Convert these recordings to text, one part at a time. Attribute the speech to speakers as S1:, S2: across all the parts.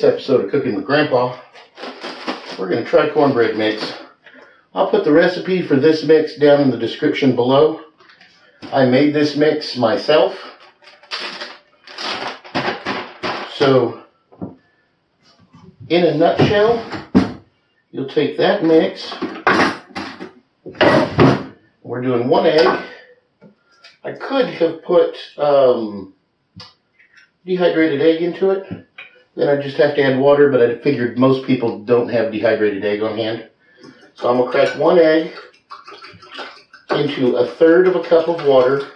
S1: This episode of Cooking with Grandpa, we're going to try cornbread mix. I'll put the recipe for this mix down in the description below. I made this mix myself. So, in a nutshell, you'll take that mix. We're doing 1 egg. I could have put dehydrated egg into it. Then I just have to add water, but I figured most people don't have dehydrated egg on hand. So I'm going to crack 1 egg into 1/3 of a cup of water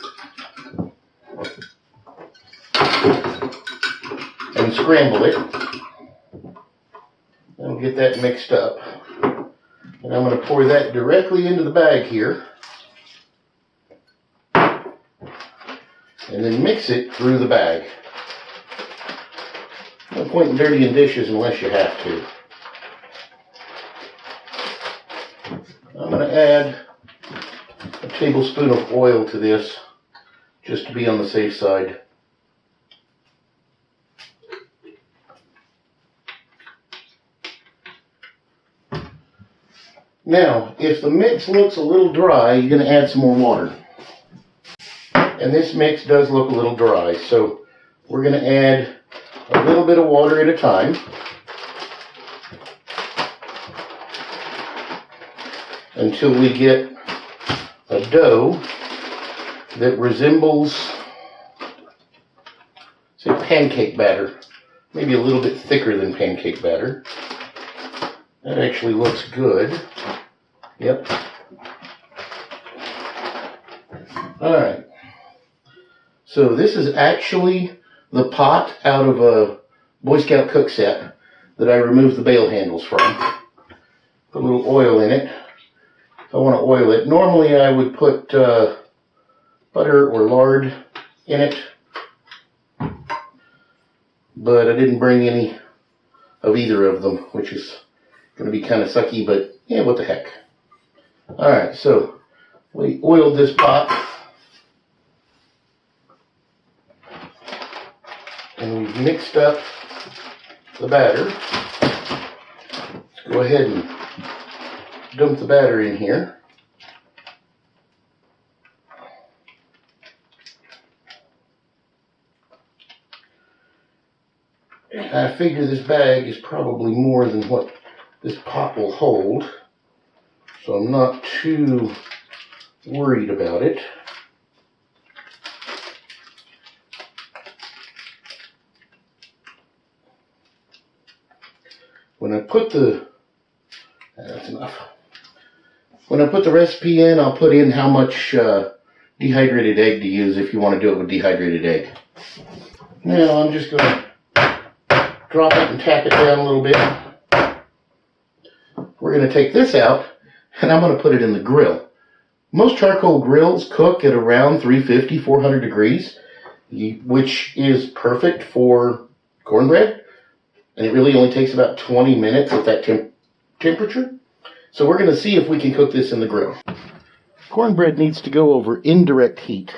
S1: and scramble it. And get that mixed up. And I'm going to pour that directly into the bag here. And then mix it through the bag. No point in dirtying dishes unless you have to. I'm going to add a tablespoon of oil to this, just to be on the safe side. Now, if the mix looks a little dry, you're going to add some more water. And this mix does look a little dry, so we're going to add a little bit of water at a time. Until we get a dough that resembles, say, pancake batter. Maybe a little bit thicker than pancake batter. That actually looks good. Yep. Alright. So this is actually the pot out of a Boy Scout cook set that I removed the bail handles from. Put a little oil in it. If I want to oil it, normally I would put butter or lard in it, but I didn't bring any of either of them, which is going to be kind of sucky, but yeah, what the heck. Alright, so we oiled this pot. And we've mixed up the batter. Let's go ahead and dump the batter in here. I figure this bag is probably more than what this pot will hold, so I'm not too worried about it. When I put that's enough. When I put the recipe in, I'll put in how much dehydrated egg to use if you want to do it with dehydrated egg. Now I'm just going to drop it and tap it down a little bit. We're going to take this out and I'm going to put it in the grill. Most charcoal grills cook at around 350, 400 degrees, which is perfect for cornbread. And it really only takes about 20 minutes at that temperature. So we're going to see if we can cook this in the grill. Cornbread needs to go over indirect heat.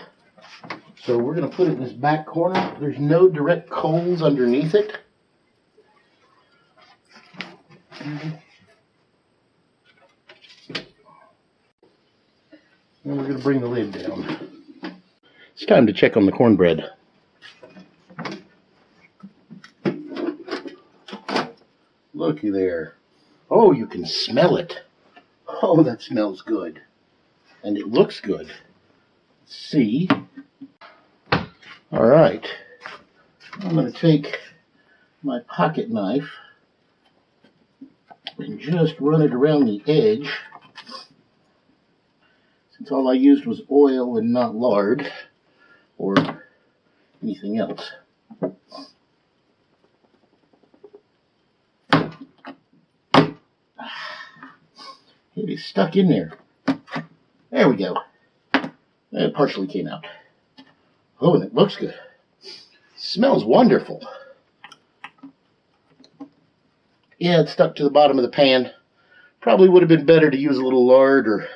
S1: So we're going to put it in this back corner. There's no direct coals underneath it. And we're going to bring the lid down. It's time to check on the cornbread. Looky there. Oh, you can smell it. Oh, that smells good. And it looks good. Let's see. Alright. I'm going to take my pocket knife and just run it around the edge. Since all I used was oil and not lard or anything else. It is stuck in there. There we go. It partially came out. Oh, and it looks good. Smells wonderful. Yeah, it's stuck to the bottom of the pan. Probably would have been better to use a little lard or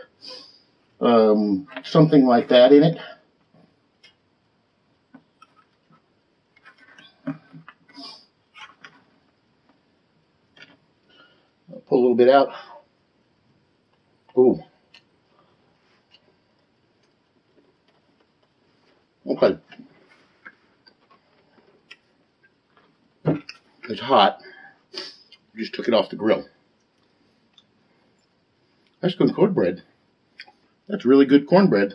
S1: something like that in it. Pull a little bit out. Ooh. Okay. It's hot. Just took it off the grill. That's good cornbread. That's really good cornbread.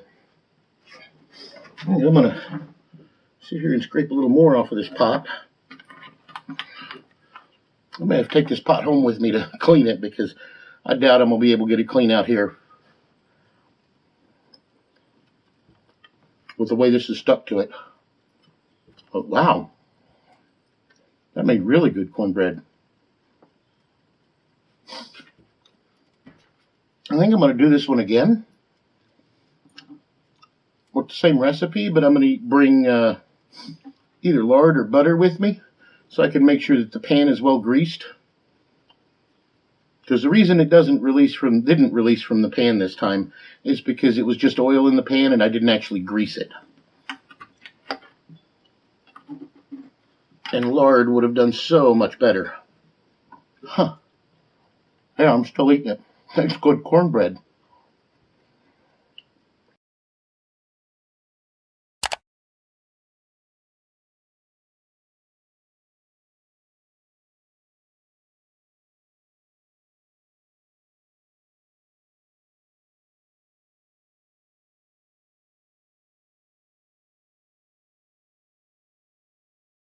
S1: I'm going to sit here and scrape a little more off of this pot. I may have to take this pot home with me to clean it because I doubt I'm going to be able to get it clean out here with the way this is stuck to it. But wow, that made really good cornbread. I think I'm going to do this one again with the same recipe, but I'm going to bring either lard or butter with me so I can make sure that the pan is well greased. Because the reason it didn't release from the pan this time is because it was just oil in the pan and I didn't actually grease it. And lard would have done so much better. Huh. Yeah, I'm still eating it. That's good cornbread.